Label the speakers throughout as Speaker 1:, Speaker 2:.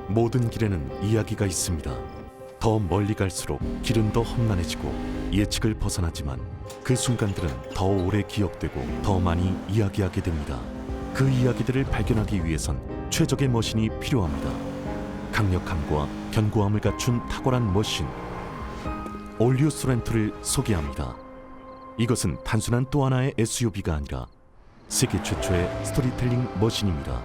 Speaker 1: 모든 길에는 이야기가 있습니다. 더 멀리 갈수록 길은 더 험난해지고 예측을 벗어나지만 그 순간들은 더 오래 기억되고 더 많이 이야기하게 됩니다. 그 이야기들을 발견하기 위해선 최적의 머신이 필요합니다. 강력함과 견고함을 갖춘 탁월한 머신, 올류 소렌토를 소개합니다. 이것은 단순한 또 하나의 SUV가 아니라 세계 최초의 스토리텔링 머신입니다.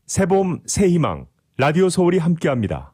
Speaker 2: 새봄 새희망 라디오 서울이 함께합니다.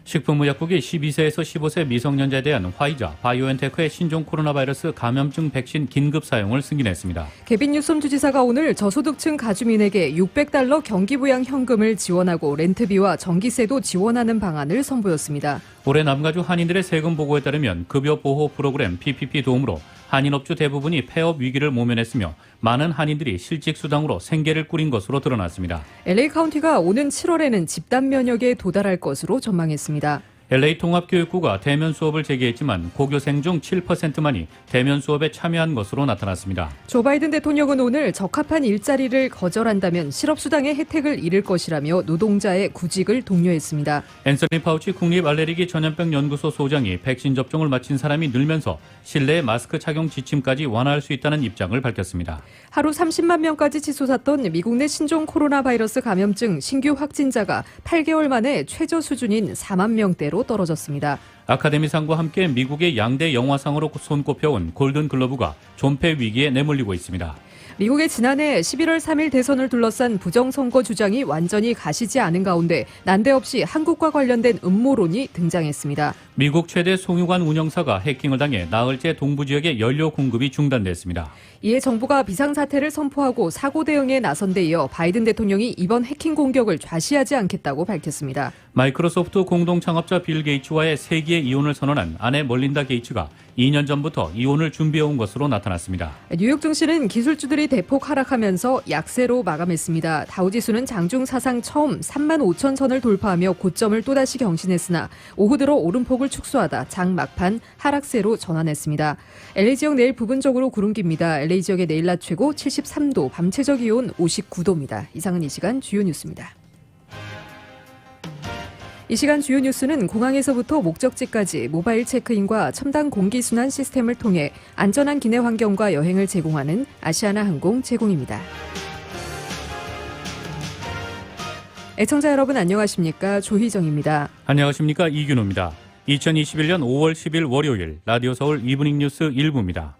Speaker 3: 식품의약국이 12세에서 15세 미성년자에 대한 화이자, 바이오엔테크의 신종 코로나 바이러스 감염증 백신 긴급 사용을 승인했습니다.
Speaker 4: 개빈 뉴섬 주지사가 오늘 저소득층 가주민에게 $600 경기부양 현금을 지원하고 렌트비와 전기세도 지원하는 방안을 선보였습니다.
Speaker 3: 올해 남가주 한인들의 세금 보고에 따르면 급여 보호 프로그램 PPP 도움으로 한인업주 대부분이 폐업 위기를 모면했으며 많은 한인들이 실직 수당으로 생계를 꾸린 것으로 드러났습니다.
Speaker 4: LA 카운티가 오는 7월에는 집단 면역에 도달할 것으로 전망했습니다.
Speaker 3: LA 통합교육부가 대면 수업을 재개했지만 고교생 중 7%만이 대면 수업에 참여한 것으로 나타났습니다.
Speaker 4: 조 바이든 대통령은 오늘 적합한 일자리를 거절한다면 실업수당의 혜택을 잃을 것이라며 노동자의 구직을 독려했습니다.
Speaker 3: 앤서니 파우치 국립알레르기 전염병 연구소 소장이 백신 접종을 마친 사람이 늘면서 실내 마스크 착용 지침까지 완화할 수 있다는 입장을 밝혔습니다. 하루
Speaker 4: 30만 명까지 치솟았던 미국 내 신종 코로나 바이러스 감염증 신규 확진자가 8개월 만에 최저 수준인 4만 명대로 떨어졌습니다.
Speaker 3: 아카데미상과 함께 미국의 양대 영화상으로 손꼽혀온 골든글러브가 존폐 위기에 내몰리고 있습니다.
Speaker 4: 미국의 지난해 11월 3일 대선을 둘러싼 부정선거 주장이 완전히 가시지 않은 가운데 난데없이 한국과 관련된 음모론이 등장했습니다.
Speaker 3: 미국 최대 송유관 운영사가 해킹을 당해 나흘째 동부 지역의 연료 공급이 중단됐습니다.
Speaker 4: 이에 정부가 비상사태를 선포하고 사고 대응에 나선 데 이어 바이든 대통령이 이번 해킹 공격을 좌시하지 않겠다고 밝혔습니다.
Speaker 3: 마이크로소프트 공동 창업자 빌 게이츠와의 세기의 이혼을 선언한 아내 멀린다 게이츠가 2년 전부터 이혼을 준비해온 것으로 나타났습니다.
Speaker 4: 뉴욕 증시는 기술주들이 대폭 하락하면서 약세로 마감했습니다. 다우지수는 장중 사상 처음 3만 5천 선을 돌파하며 고점을 또다시 경신했으나 오후 들어 오름폭을 축소하다 장 막판 하락세로 전환했습니다. LA 지역 내일 부분적으로 구름기입니다. LA 지역의 내일 낮 최고 73도, 밤 최저 기온 59도입니다. 이상은 이 시간 주요 뉴스입니다. 이 시간 주요 뉴스는 공항에서부터 목적지까지 모바일 체크인과 첨단 공기순환 시스템을 통해 안전한 기내 환경과 여행을 제공하는 아시아나 항공 제공입니다. 애청자 여러분 안녕하십니까? 조희정입니다.
Speaker 3: 안녕하십니까? 이균호입니다. 2021년 5월 10일 월요일 라디오 서울 이브닝 뉴스 1부입니다.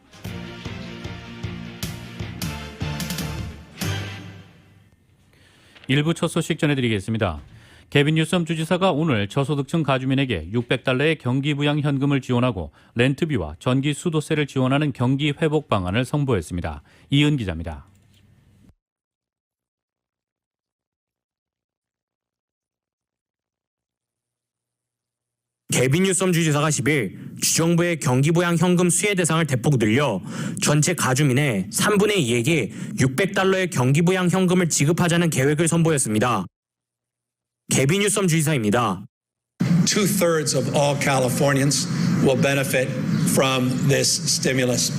Speaker 3: 일부 첫 소식 전해드리겠습니다. 개빈 뉴섬 주지사가 오늘 저소득층 가주민에게 $600의 경기부양 현금을 지원하고 렌트비와 전기 수도세를 지원하는 경기 회복 방안을 선보였습니다. 이은 기자입니다.
Speaker 5: 개빈 뉴섬 주지사가 10일 주정부의 경기부양 현금 수혜 대상을 대폭 늘려 전체 가주민의 3분의 2에게 $600의 경기부양 현금을 지급하자는 계획을 선보였습니다. 개빈 뉴섬 주지사입니다.
Speaker 6: 2/3 of all Californians will benefit from this stimulus.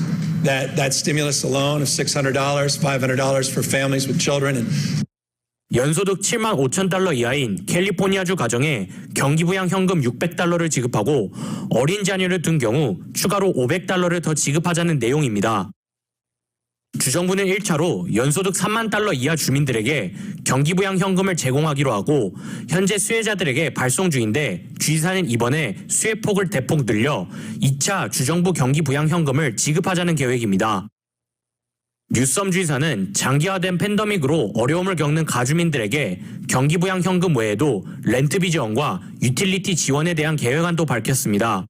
Speaker 6: That stimulus alone of $600, $500 for families with children and
Speaker 5: 연소득 7만 5천 달러 이하인 캘리포니아주 가정에 경기부양 현금 $600를 지급하고 어린 자녀를 둔 경우 추가로 $500를 더 지급하자는 내용입니다. 주정부는 1차로 연소득 3만 달러 이하 주민들에게 경기부양 현금을 제공하기로 하고 현재 수혜자들에게 발송 중인데 주지사는 이번에 수혜폭을 대폭 늘려 2차 주정부 경기부양 현금을 지급하자는 계획입니다. 뉴섬 주지사는 장기화된 팬데믹으로 어려움을 겪는 가주민들에게 경기부양 현금 외에도 렌트비 지원과 유틸리티 지원에 대한 계획안도 밝혔습니다.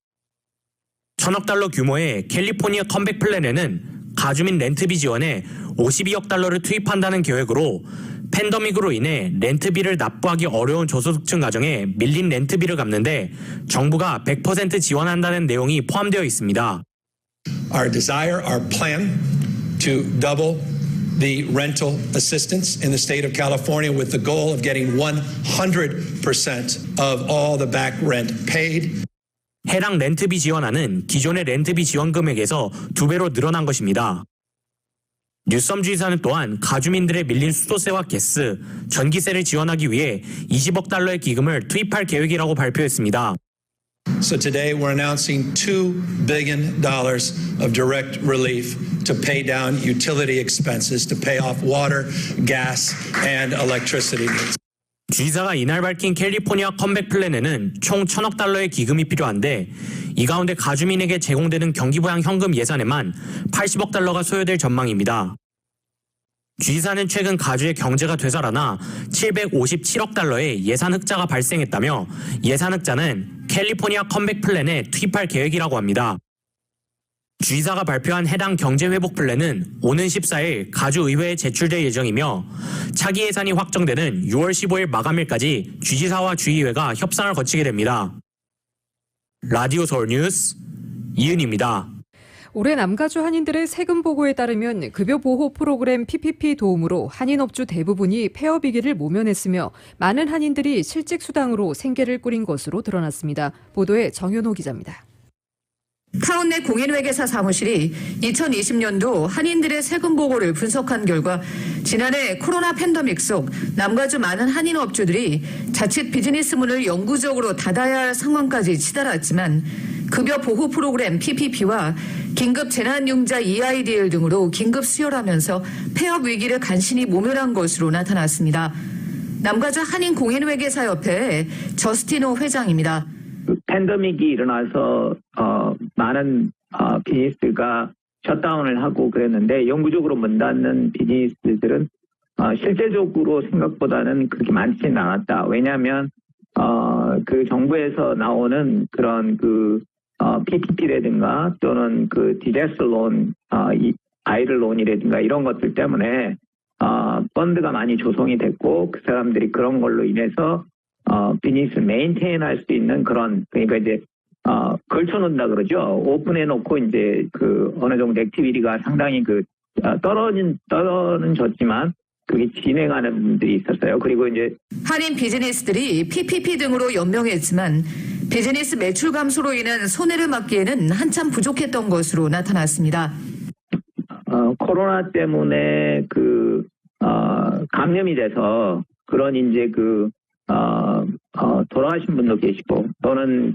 Speaker 5: $1,000억 규모의 캘리포니아 컴백 플랜에는 가주민 렌트비 지원에 $52억 투입한다는 계획으로 팬데믹으로 인해 렌트비를 납부하기 어려운 저소득층 가정에 밀린 렌트비를 갚는데 정부가 100% 지원한다는 내용이 포함되어 있습니다.
Speaker 6: Our desire, our plan to double the rental assistance in the state of California with the goal of getting 100% of all the back rent paid.
Speaker 5: 해당 렌트비 지원안은 기존의 렌트비 지원 금액에서 2배로 늘어난 것입니다. 뉴섬 주지사는 또한 가주민들의 밀린 수도세와 가스, 전기세를 지원하기 위해 20억 달러의 기금을 투입할 계획이라고 발표했습니다.
Speaker 6: So today we're announcing $2 billion of direct relief to pay down utility expenses, to pay off water, gas, and electricity needs.
Speaker 5: 주지사가 이날 밝힌 캘리포니아 컴백 플랜에는 총 1,000억 달러의 기금이 필요한데 이 가운데 가주민에게 제공되는 경기부양 현금 예산에만 80억 달러가 소요될 전망입니다. 주지사는 최근 가주의 경제가 되살아나 757억 달러의 예산 흑자가 발생했다며 예산 흑자는 캘리포니아 컴백 플랜에 투입할 계획이라고 합니다. 주지사가 발표한 해당 경제회복 플랜은 오는 14일 가주의회에 제출될 예정이며 차기 예산이 확정되는 6월 15일 마감일까지 주지사와 주의회가 협상을 거치게 됩니다. 라디오 서울 뉴스 이은입니다.
Speaker 4: 올해 남가주 한인들의 세금 보고에 따르면 급여 보호 프로그램 PPP 도움으로 한인업주 대부분이 폐업위기를 모면했으며 많은 한인들이 실직 수당으로 생계를 꾸린 것으로 드러났습니다. 보도에 정현호 기자입니다.
Speaker 7: 타운 내 공인회계사 사무실이 2020년도 한인들의 세금 보고를 분석한 결과 지난해 코로나 팬데믹 속 남가주 많은 한인 업주들이 자칫 비즈니스 문을 영구적으로 닫아야 할 상황까지 치달았지만 급여 보호 프로그램 PPP와 긴급 재난융자 EIDL 등으로 긴급 수혈하면서 폐업 위기를 간신히 모면한 것으로 나타났습니다. 남가주 한인 공인회계사협회 저스티노 회장입니다.
Speaker 8: 팬데믹이 일어나서 많은 비즈니스가 셧다운을 하고 그랬는데 영구적으로 문 닫는 비즈니스들은 실제적으로 생각보다는 그렇게 많지는 않았다. 왜냐하면 그 정부에서 나오는 그런 PPP라든가 또는 디자스터 론, 아이들 론이라든가 이런 것들 때문에 펀드가 많이 조성이 됐고 그 사람들이 그런 걸로 인해서 비즈니스를 메인테인 할 수 있는 그런, 그러니까 이제, 걸쳐놓는다 그러죠. 오픈해놓고 이제 어느 정도 액티비티가 상당히 떨어는 졌지만 그게 진행하는 분들이 있었어요. 그리고 이제
Speaker 7: 한인 비즈니스들이 PPP 등으로 연명했지만 비즈니스 매출 감소로 인한 손해를 막기에는 한참 부족했던 것으로 나타났습니다.
Speaker 8: 코로나 때문에 감염이 돼서 그런 이제 돌아가신 분도 계시고 또는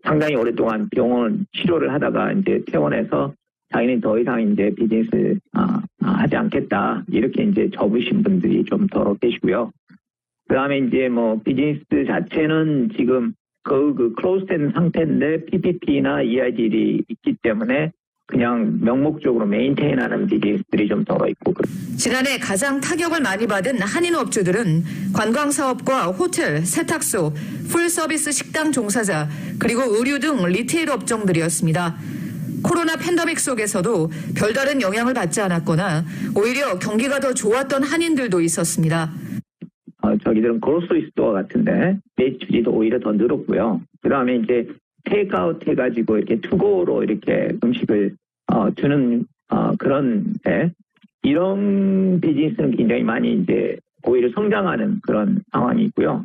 Speaker 8: 상당히 오랫동안 병원 치료를 하다가 이제 퇴원해서 자기는 더 이상 이제 비즈니스 하지 않겠다 이렇게 이제 접으신 분들이 좀 더 계시고요. 그다음에 이제 비즈니스 자체는 지금 클로즈된 상태인데 PPP나 EIDL이 있기 때문에 그냥 명목적으로 메인테인하는 비즈니스들이 좀 더 있고.
Speaker 7: 지난해 가장 타격을 많이 받은 한인 업주들은 관광사업과 호텔, 세탁소, 풀서비스 식당 종사자, 그리고 의류 등 리테일 업종들이었습니다. 코로나 팬데믹 속에서도 별다른 영향을 받지 않았거나 오히려 경기가 더 좋았던 한인들도 있었습니다.
Speaker 8: 저기들은 그로서리 스토어 같은데 매출이 오히려 더 늘었고요. 그다음에 이제 테이크아웃 해가지고 이렇게 투고로 이렇게 음식을 주는 그런데 이런 비즈니스는 굉장히 많이 이제 오히려 성장하는 그런 상황이 있고요.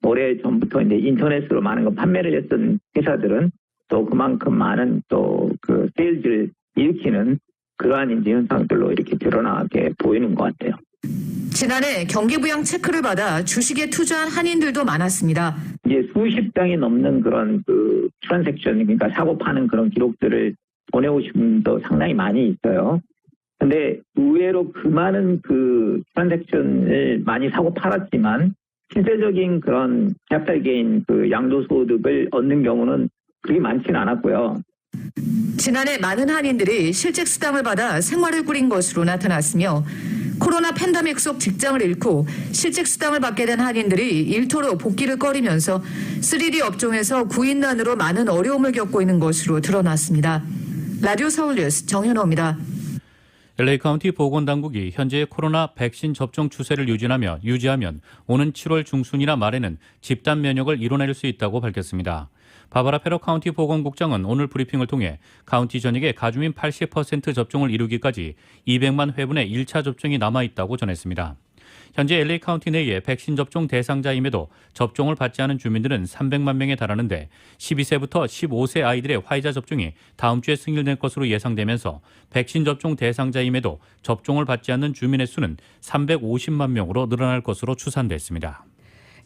Speaker 8: 오래 전부터 이제 인터넷으로 많은 거 판매를 했던 회사들은 또 그만큼 많은 또 세일즈를 일으키는 그러한 이제 현상들로 이렇게 드러나게 보이는 것 같아요.
Speaker 7: 지난해 경기부양 체크를 받아 주식에 투자한 한인들도 많았습니다.
Speaker 8: 이제 수십 장이 넘는 그런 트랜잭션, 그러니까 사고 파는 그런 기록들을 보내오신 분도 상당히 많이 있어요. 근데 의외로 그 많은 트랜잭션을 많이 사고 팔았지만 실제적인 그런 캐피탈 게인 양도소득을 얻는 경우는 그렇게 많지는 않았고요.
Speaker 7: 지난해 많은 한인들이 실직 수당을 받아 생활을 꾸린 것으로 나타났으며 코로나 팬데믹 속 직장을 잃고 실직 수당을 받게 된 한인들이 일터로 복귀를 꺼리면서 3D 업종에서 구인난으로 많은 어려움을 겪고 있는 것으로 드러났습니다. 라디오 서울뉴스 정현호입니다.
Speaker 3: LA 카운티 보건당국이 현재의 코로나 백신 접종 추세를 유지하면 오는 7월 중순이나 말에는 집단 면역을 이뤄낼 수 있다고 밝혔습니다. 바바라 페로 카운티 보건국장은 오늘 브리핑을 통해 카운티 전역의 가주민 80% 접종을 이루기까지 200만 회분의 1차 접종이 남아있다고 전했습니다. 현재 LA 카운티 내에 백신 접종 대상자임에도 접종을 받지 않은 주민들은 300만 명에 달하는데 12세부터 15세 아이들의 화이자 접종이 다음 주에 승인될 것으로 예상되면서 백신 접종 대상자임에도 접종을 받지 않는 주민의 수는 350만 명으로 늘어날 것으로 추산됐습니다.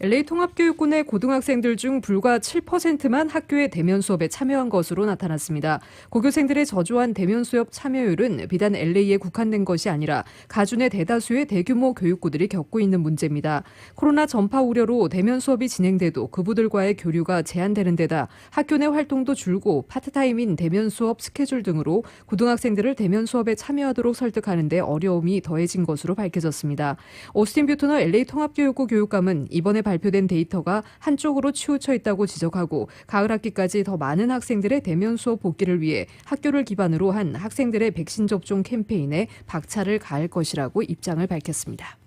Speaker 4: LA 통합교육군의 고등학생들 중 불과 7%만 학교의 대면 수업에 참여한 것으로 나타났습니다. 고교생들의 저조한 대면 수업 참여율은 비단 LA에 국한된 것이 아니라 가주 내 대다수의 대규모 교육구들이 겪고 있는 문제입니다. 코로나 전파 우려로 대면 수업이 진행돼도 그부들과의 교류가 제한되는 데다 학교 내 활동도 줄고 파트타임인 대면 수업 스케줄 등으로 고등학생들을 대면 수업에 참여하도록 설득하는 데 어려움이 더해진 것으로 밝혀졌습니다. 오스틴 뷰토너 LA 통합교육구 교육감은 이번에 발표된 데이터가 한쪽으로 치우쳐 있다고 지적하고 가을 학기까지 더 많은 학생들의 대면 수업 복귀를 위해 학교를 기반으로 한 학생들의 백신 접종 캠페인에 박차를 가할 것이라고 입장을 밝혔습니다.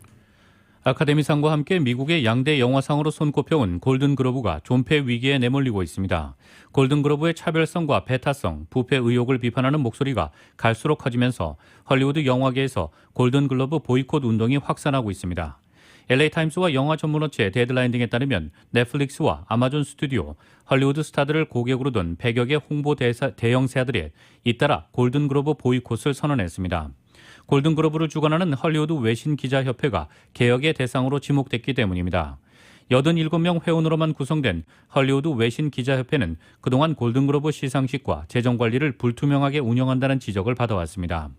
Speaker 3: 아카데미상과 함께 미국의 양대 영화상으로 손꼽혀온 골든글로브가 존폐 위기에 내몰리고 있습니다. 골든글로브의 차별성과 배타성, 부패 의혹을 비판하는 목소리가 갈수록 커지면서 헐리우드 영화계에서 골든글로브 보이콧 운동이 확산하고 있습니다. LA타임스와 영화 전문업체 데드라인 등에 따르면 넷플릭스와 아마존 스튜디오, 헐리우드 스타들을 고객으로 둔 100여 개 홍보 대형사들이 잇따라 골든글로브 보이콧을 선언했습니다. 골든글로브를 주관하는 헐리우드 외신기자협회가 개혁의 대상으로 지목됐기 때문입니다. 87명 회원으로만 구성된 헐리우드 외신기자협회는 그동안 골든글로브 시상식과 재정관리를 불투명하게 운영한다는 지적을 받아왔습니다.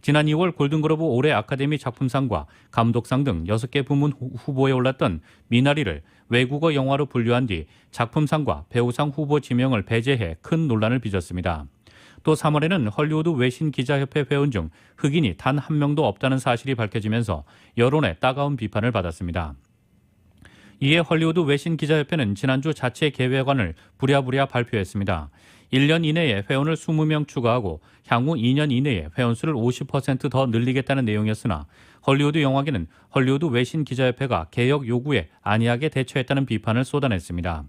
Speaker 3: 지난 2월 골든글로브 올해 아카데미 작품상과 감독상 등 6개 부문 후보에 올랐던 미나리를 외국어 영화로 분류한 뒤 작품상과 배우상 후보 지명을 배제해 큰 논란을 빚었습니다. 또 3월에는 헐리우드 외신기자협회 회원 중 흑인이 단 한 명도 없다는 사실이 밝혀지면서 여론의 따가운 비판을 받았습니다. 이에 헐리우드 외신기자협회는 지난주 자체 계획안을 부랴부랴 발표했습니다. 1년 이내에 회원을 20명 추가하고 향후 2년 이내에 회원수를 50% 더 늘리겠다는 내용이었으나 헐리우드 영화계는 헐리우드 외신기자협회가 개혁 요구에 안이하게 대처했다는 비판을 쏟아냈습니다.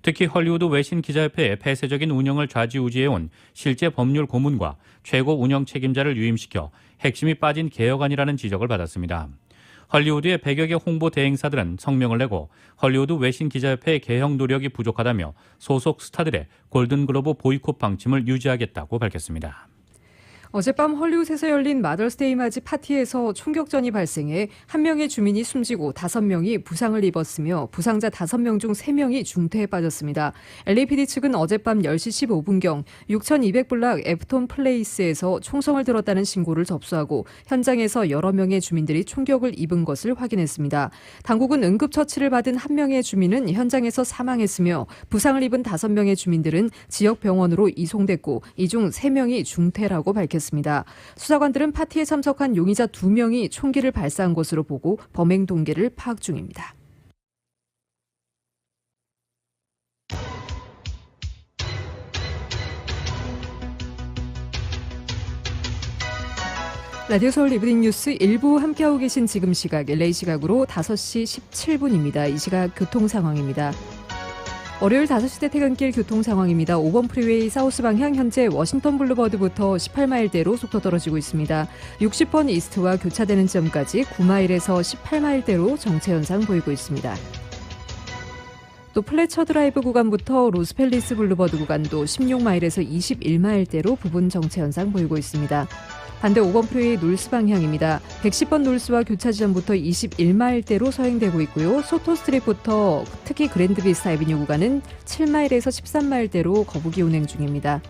Speaker 3: 특히 헐리우드 외신기자협회의 폐쇄적인 운영을 좌지우지해온 실제 법률 고문과 최고 운영 책임자를 유임시켜 핵심이 빠진 개혁안이라는 지적을 받았습니다. 헐리우드의 100여 개 홍보 대행사들은 성명을 내고 헐리우드 외신기자협회의 개혁 노력이 부족하다며 소속 스타들의 골든글로브 보이콧 방침을 유지하겠다고 밝혔습니다.
Speaker 4: 어젯밤 헐리우드에서 열린 마더스데이 맞이 파티에서 총격전이 발생해 한 명의 주민이 숨지고 5명이 부상을 입었으며 부상자 5명 중 3명이 중태에 빠졌습니다. LAPD 측은 어젯밤 10시 15분경 6200블락 애프톤 플레이스에서 총성을 들었다는 신고를 접수하고 현장에서 여러 명의 주민들이 총격을 입은 것을 확인했습니다. 당국은 응급처치를 받은 한 명의 주민은 현장에서 사망했으며 부상을 입은 5명의 주민들은 지역 병원으로 이송됐고 이 중 3명이 중태라고 밝혔습니다. 수사관들은 파티에 참석한 용의자 2명이 총기를 발사한 것으로 보고 범행 동기를 파악 중입니다. 라디오 서울 이브닝 뉴스 일부 함께하고 계신 지금 시각 LA 시각으로 5시 17분입니다. 이 시각 교통 상황입니다. 월요일 5시대 퇴근길 교통 상황입니다. 5번 프리웨이 사우스 방향 현재 워싱턴 블루버드부터 18마일대로 속도 떨어지고 있습니다. 60번 이스트와 교차되는 지점까지 9마일에서 18마일대로 정체 현상 보이고 있습니다. 또 플래처 드라이브 구간부터 로스펠리스 블루버드 구간도 16마일에서 21마일대로 부분 정체 현상 보이고 있습니다. 반대 5번 프리웨이 놀스 방향입니다. 110번 놀스와 교차 지점부터 21마일대로 서행되고 있고요. 소토 스트릿부터 특히 그랜드 비스타 애비뉴 구간은 7마일에서 13마일대로 거북이 운행 중입니다.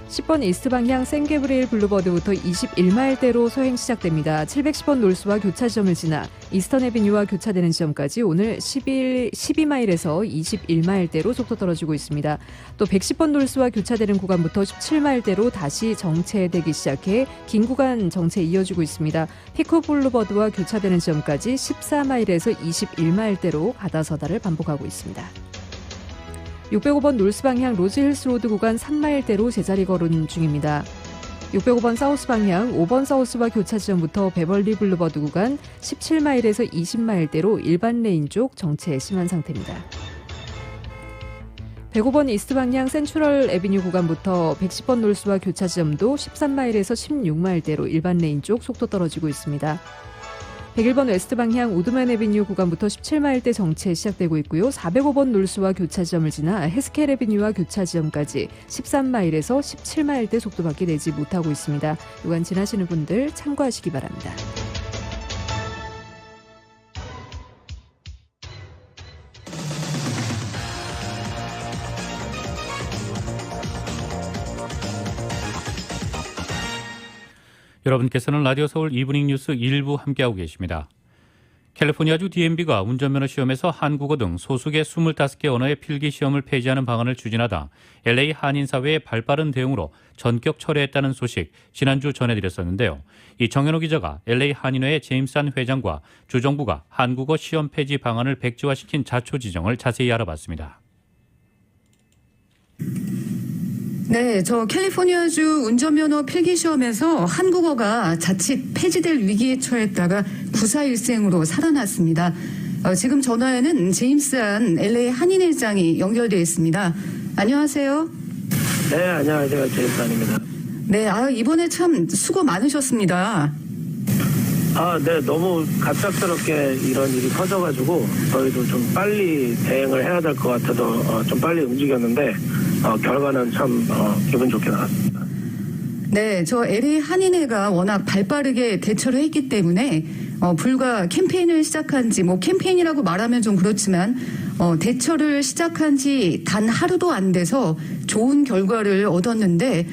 Speaker 4: 10번 이스트 방향 샌게브리엘 블루버드부터 21마일대로 서행 시작됩니다. 710번 놀스와 교차 지점을 지나 이스턴 애비뉴와 교차되는 지점까지 오늘 12마일에서 21마일대로 속도 떨어지고 있습니다. 또 110번 놀스와 교차되는 구간부터 17마일대로 다시 정체되기 시작해 긴 구간 정체 이어지고 있습니다. 피코 블루버드와 교차되는 지점까지 14마일에서 21마일대로 가다서다를 반복하고 있습니다. 605번 놀스 방향 로즈힐스 로드 구간 3마일대로 제자리 걸음 중입니다. 605번 사우스 방향 5번 사우스와 교차 지점부터 베벌리 블루버드 구간 17마일에서 20마일대로 일반 레인 쪽 정체 심한 상태입니다. 105번 이스트 방향 센트럴 애비뉴 구간부터 110번 놀스와 교차 지점도 13마일에서 16마일대로 일반 레인 쪽 속도 떨어지고 있습니다. 101번 웨스트 방향 우드맨 애비뉴 구간부터 17마일대 정체 시작되고 있고요. 405번 놀스와 교차 지점을 지나 헤스켈 애비뉴와 교차 지점까지 13마일에서 17마일대 속도밖에 내지 못하고 있습니다. 요간 지나시는 분들 참고하시기 바랍니다.
Speaker 3: 여러분께서는 라디오 서울 이브닝 뉴스 1부 함께하고 계십니다. 캘리포니아주 DMV가 운전면허 시험에서 한국어 등 소수의 25개 언어의 필기 시험을 폐지하는 방안을 추진하다 LA 한인사회의 발빠른 대응으로 전격 철회했다는 소식 지난주 전해드렸었는데요. 이 정현호 기자가 LA 한인회의 제임산 회장과 주정부가 한국어 시험 폐지 방안을 백지화시킨 자초지정을 자세히 알아봤습니다.
Speaker 7: 네, 저 캘리포니아주 운전면허 필기시험에서 한국어가 자칫 폐지될 위기에 처했다가 구사일생으로 살아났습니다. 지금 전화에는 제임스한 LA 한인회장이 연결되어 있습니다. 안녕하세요.
Speaker 9: 네, 안녕하세요. 제임스한입니다.
Speaker 7: 네, 이번에 참 수고 많으셨습니다.
Speaker 9: 네, 너무 갑작스럽게 이런 일이 터져가지고 저희도 좀 빨리 대응을 해야 될 것 같아서 좀 빨리 움직였는데 결과는 참 기분 좋게 나왔습니다.
Speaker 7: 네, 저 LA 한인회가 워낙 발빠르게 대처를 했기 때문에 불과 캠페인을 시작한 지 캠페인이라고 말하면 좀 그렇지만 대처를 시작한 지 단 하루도 안 돼서 좋은 결과를 얻었는데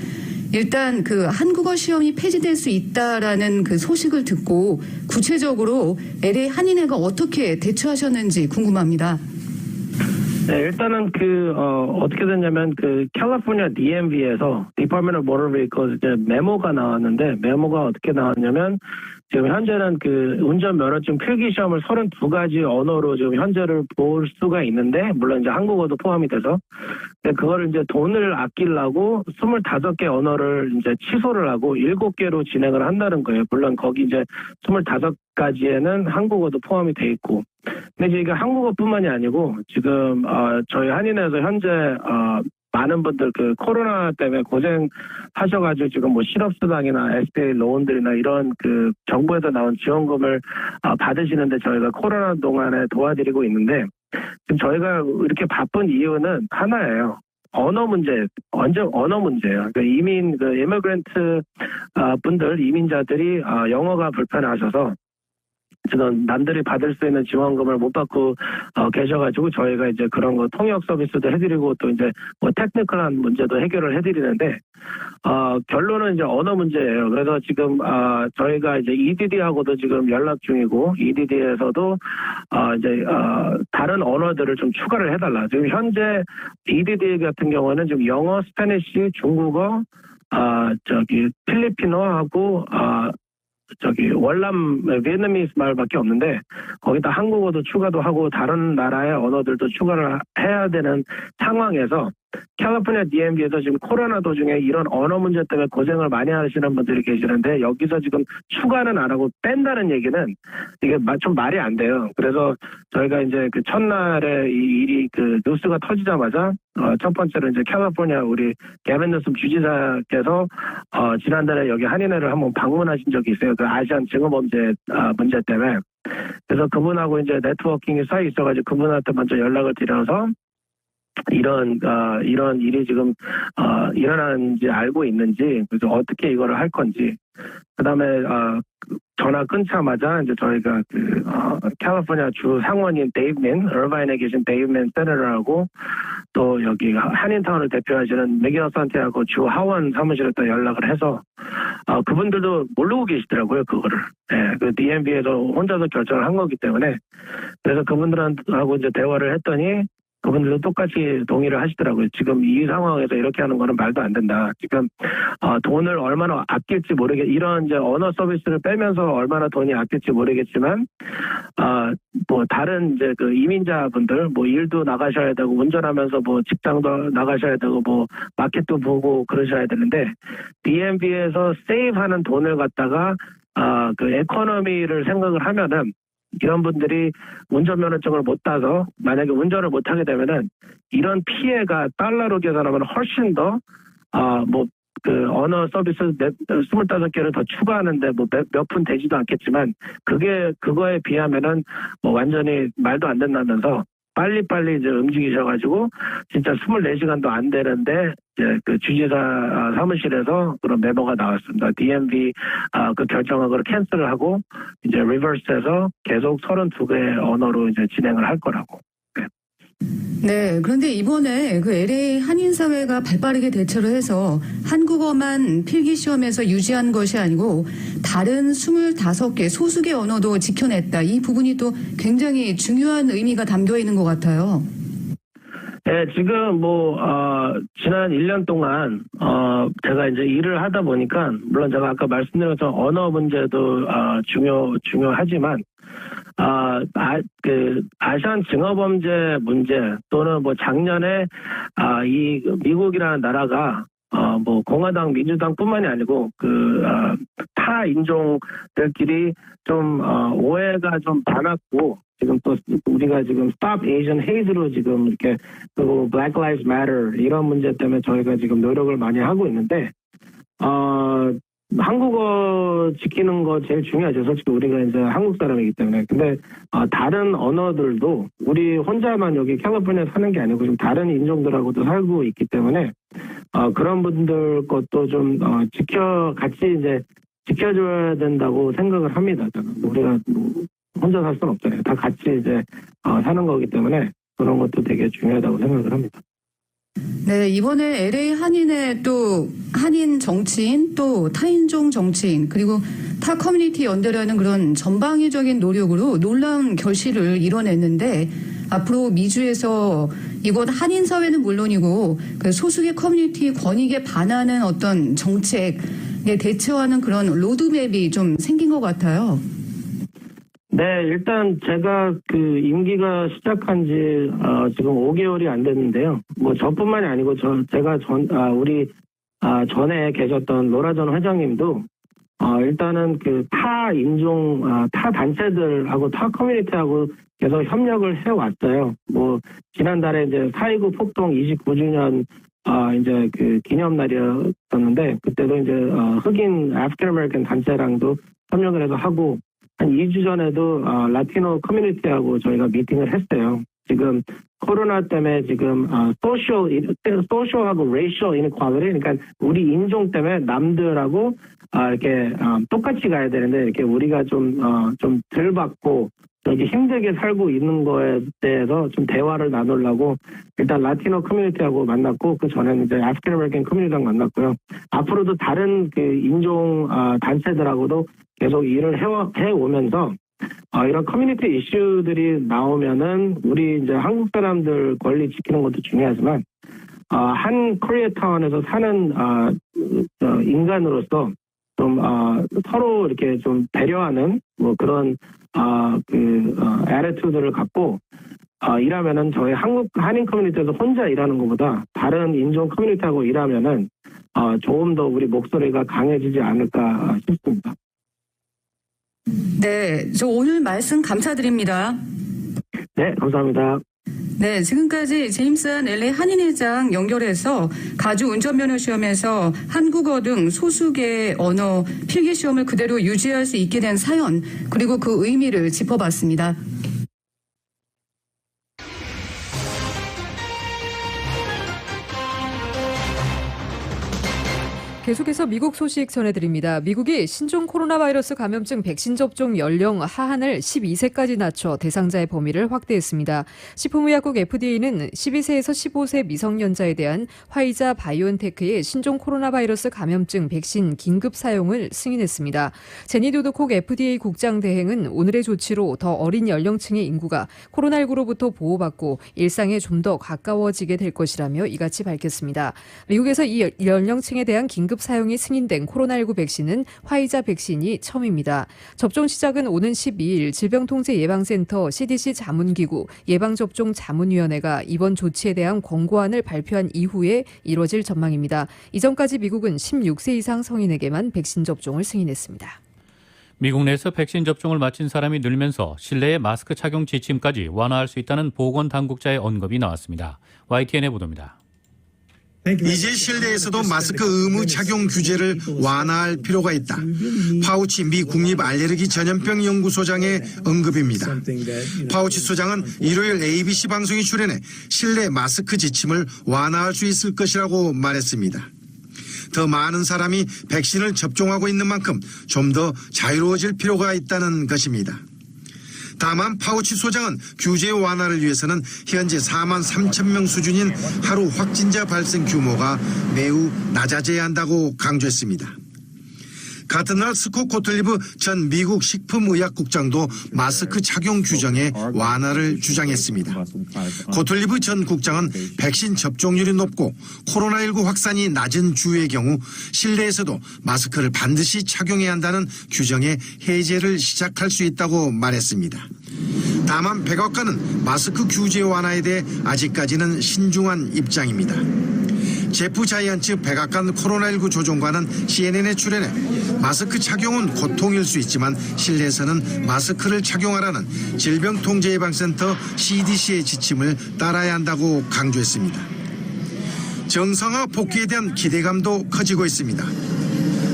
Speaker 7: 일단 그 한국어 시험이 폐지될 수 있다라는 그 소식을 듣고 구체적으로 LA 한인회가 어떻게 대처하셨는지 궁금합니다.
Speaker 9: 네, 일단은 어떻게 됐냐면 캘리포니아 DMV에서 Department of Motor Vehicles 이제 메모가 나왔는데 메모가 어떻게 나왔냐면 지금 현재는 운전 면허증 필기 시험을 32가지 언어로 지금 현재를 볼 수가 있는데 물론 이제 한국어도 포함이 돼서 근데 그거를 이제 돈을 아끼려고 25개 언어를 이제 취소를 하고 7개로 진행을 한다는 거예요. 물론 거기 이제 25가지에는 한국어도 포함이 돼 있고 근데 이제 이게 한국어뿐만이 아니고 지금 저희 한인회에서 현재 많은 분들 코로나 때문에 고생하셔가지고 지금 실업수당이나 SBA 로운들이나 이런 정부에서 나온 지원금을 받으시는데 저희가 코로나 동안에 도와드리고 있는데 지금 저희가 이렇게 바쁜 이유는 하나예요. 언어 문제예요. 그러니까 이미그랜트 분들, 이민자들이 영어가 불편하셔서 지금 남들이 받을 수 있는 지원금을 못 받고 계셔가지고 저희가 이제 그런 거 통역 서비스도 해드리고 또 이제 테크니컬한 문제도 해결을 해드리는데 결론은 이제 언어 문제예요. 그래서 지금 저희가 이제 EDD하고도 지금 연락 중이고 EDD에서도 이제 다른 언어들을 좀 추가를 해달라. 지금 현재 EDD 같은 경우는 지금 영어, 스페니쉬, 중국어, 필리핀어하고 월남 베트남이스 말밖에 없는데 거기다 한국어도 추가도 하고 다른 나라의 언어들도 추가를 해야 되는 상황에서 캘리포니아 DMV에서 지금 코로나 도중에 이런 언어 문제 때문에 고생을 많이 하시는 분들이 계시는데 여기서 지금 추가는 안 하고 뺀다는 얘기는 이게 좀 말이 안 돼요. 그래서 저희가 이제 첫날에 이 일이 뉴스가 터지자마자 첫 번째로 이제 캘리포니아 우리 게빈 뉴섬 주지사께서 지난달에 여기 한인회를 한번 방문하신 적이 있어요. 아시안 증오범죄 문제 때문에. 그래서 그분하고 이제 네트워킹이 쌓여 있어가지고 그분한테 먼저 연락을 드려서 이런 일이 지금 일어나는지 알고 있는지 그래서 어떻게 이거를 할 건지 그다음에 전화 끊자마자 이제 저희가 캘리포니아 주 상원인 데이브맨 얼바인에 계신 데이브맨 세너러하고 또 여기 한인타운을 대표하시는 메기너 산티하고 주 하원 사무실에 또 연락을 해서 그분들도 모르고 계시더라고요 그거를. 네, DMV에서 혼자서 결정을 한 거기 때문에 그래서 그분들하고 이제 대화를 했더니. 그분들도 똑같이 동의를 하시더라고요. 지금 이 상황에서 이렇게 하는 거는 말도 안 된다. 지금 돈을 얼마나 아낄지 이런 이제 언어 서비스를 빼면서 얼마나 돈이 아낄지 모르겠지만 다른 이제 이민자분들 일도 나가셔야 되고 운전하면서 직장도 나가셔야 되고 마켓도 보고 그러셔야 되는데 DMV에서 세이브하는 돈을 갖다가 에코노미를 생각을 하면은 이런 분들이 운전면허증을 못 따서 만약에 운전을 못하게 되면은 이런 피해가 달러로 계산하면 훨씬 더 그 언어 서비스 25개를 더 추가하는데 몇 푼 되지도 않겠지만 그거에 비하면은 완전히 말도 안 된다면서 빨리빨리 이제 움직이셔가지고 진짜 24시간도 안 되는데 이제 그 주지사 사무실에서 그런 메모가 나왔습니다. DMV 그 결정을 캔슬을 하고 이제 리버스해서 계속 32개의 언어로 이제 진행을 할 거라고.
Speaker 7: 네, 그런데 이번에 그 LA 한인사회가 발빠르게 대처를 해서 한국어만 필기시험에서 유지한 것이 아니고 다른 25개 소수의 언어도 지켜냈다. 이 부분이 또 굉장히 중요한 의미가 담겨 있는 것 같아요.
Speaker 9: 네, 지금 지난 1년 동안 제가 이제 일을 하다 보니까 물론 제가 아까 말씀드린 것처럼 언어 문제도 중요하지만 그 아시안 증오범죄 문제 또는 작년에 이 미국이라는 나라가 공화당, 민주당뿐만이 아니고 타 인종들끼리 좀 오해가 좀 많았고 지금 또 우리가 지금 Stop Asian Hate로 지금 이렇게 그리고 Black Lives Matter 이런 문제 때문에 저희가 지금 노력을 많이 하고 있는데 한국어 지키는 거 제일 중요하죠. 솔직히 우리가 이제 한국 사람이기 때문에. 근데 다른 언어들도 우리 혼자만 여기 캘리포니아에 사는 게 아니고 좀 다른 인종들하고도 살고 있기 때문에 그런 분들 것도 좀 같이 이제 지켜줘야 된다고 생각을 합니다. 저는. 우리가 혼자 살 수는 없잖아요. 다 같이 이제 사는 거기 때문에 그런 것도 되게 중요하다고 생각을 합니다.
Speaker 7: 네, 이번에 LA 한인의 또 한인 정치인 또 타인종 정치인 그리고 타 커뮤니티 연대라는 그런 전방위적인 노력으로 놀라운 결실을 이뤄냈는데 앞으로 미주에서 이곳 한인 사회는 물론이고 그 소수의 커뮤니티 권익에 반하는 어떤 정책에 대처하는 그런 로드맵이 좀 생긴 것 같아요.
Speaker 9: 네, 일단 제가 그 임기가 시작한 지 지금 5개월이 안 됐는데요. 저뿐만이 아니고 제가 우리 전에 계셨던 로라 전 회장님도 일단은 그 타 인종 타 단체들하고 타 커뮤니티하고 계속 협력을 해왔어요. 지난달에 이제 4.29 폭동 29주년 이제 그 기념날이었었는데 그때도 이제 흑인 아프리칸 아메리칸 단체랑도 협력을 해서 하고 한 2주 전에도 라티노 커뮤니티하고 저희가 미팅을 했어요. 지금 코로나 때문에 지금 소셜하고 레이셜 이니퀄리티 그러니까 우리 인종 때문에 남들하고 이렇게 똑같이 가야 되는데 이렇게 우리가 좀 덜 받고 여기 힘들게 살고 있는 거에 대해서 좀 대화를 나누려고 일단 라티노 커뮤니티하고 만났고 그 전에는 이제 아프리칸 아메리칸 커뮤니티랑 만났고요. 앞으로도 다른 그 인종 단체들하고도 계속 일을 해오면서 이런 커뮤니티 이슈들이 나오면은 우리 이제 한국 사람들 권리 지키는 것도 중요하지만 한 코리아타운에서 사는 인간으로서 좀 서로 이렇게 좀 배려하는 그런 애티튜드를 갖고 일하면은 저희 한국 한인 커뮤니티에서 혼자 일하는 것보다 다른 인종 커뮤니티하고 일하면은 조금 더 우리 목소리가 강해지지 않을까 싶습니다.
Speaker 7: 네, 저 오늘 말씀 감사드립니다.
Speaker 9: 네, 감사합니다.
Speaker 7: 네, 지금까지 제임슨 LA 한인회장 연결해서 가주 운전면허 시험에서 한국어 등 소수계 언어 필기 시험을 그대로 유지할 수 있게 된 사연 그리고 그 의미를 짚어봤습니다.
Speaker 4: 계속해서 미국 소식 전해드립니다. 미국이 신종 코로나 바이러스 감염증 백신 접종 연령 하한을 12세까지 낮춰 대상자의 범위를 확대했습니다. 식품의약국 FDA는 12세에서 15세 미성년자에 대한 화이자 바이오엔테크의 신종 코로나 바이러스 감염증 백신 긴급 사용을 승인했습니다. 제니 도드콕 FDA 국장 대행은 오늘의 조치로 더 어린 연령층의 인구가 코로나19로부터 보호받고 일상에 좀 더 가까워지게 될 것이라며 이같이 밝혔습니다. 미국에서 이 연령층에 대한 긴급 사용이 승인된 코로나19 백신은 화이자 백신이 처음입니다. 접종 시작은 오는 12일 질병통제예방센터 CDC 자문기구 예방접종자문위원회가 이번 조치에 대한 권고안을 발표한 이후에 이뤄질 전망입니다. 이전까지 미국은 16세 이상 성인에게만 백신 접종을 승인했습니다.
Speaker 3: 미국 내에서 백신 접종을 마친 사람이 늘면서 실내의 마스크 착용 지침까지 완화할 수 있다는 보건당국자의 언급이 나왔습니다. YTN의 보도입니다.
Speaker 10: 이제 실내에서도 마스크 의무 착용 규제를 완화할 필요가 있다. 파우치 미 국립 알레르기 전염병 연구소장의 언급입니다. 파우치 소장은 일요일 ABC 방송에 출연해 실내 마스크 지침을 완화할 수 있을 것이라고 말했습니다. 더 많은 사람이 백신을 접종하고 있는 만큼 좀 더 자유로워질 필요가 있다는 것입니다. 다만 파우치 소장은 규제 완화를 위해서는 현재 4만 3천 명 수준인 하루 확진자 발생 규모가 매우 낮아져야 한다고 강조했습니다. 같은 날 스콧 고틀리브 전 미국 식품의약국장도 마스크 착용 규정의 완화를 주장했습니다. 고틀리브 전 국장은 백신 접종률이 높고 코로나19 확산이 낮은 주의 경우 실내에서도 마스크를 반드시 착용해야 한다는 규정의 해제를 시작할 수 있다고 말했습니다. 다만 백악관은 마스크 규제 완화에 대해 아직까지는 신중한 입장입니다. 제프 자이언츠 백악관 코로나19 조종관은 CNN에 출연해 마스크 착용은 고통일 수 있지만 실내에서는 마스크를 착용하라는 질병통제예방센터 CDC의 지침을 따라야 한다고 강조했습니다. 정상화 복귀에 대한 기대감도 커지고 있습니다.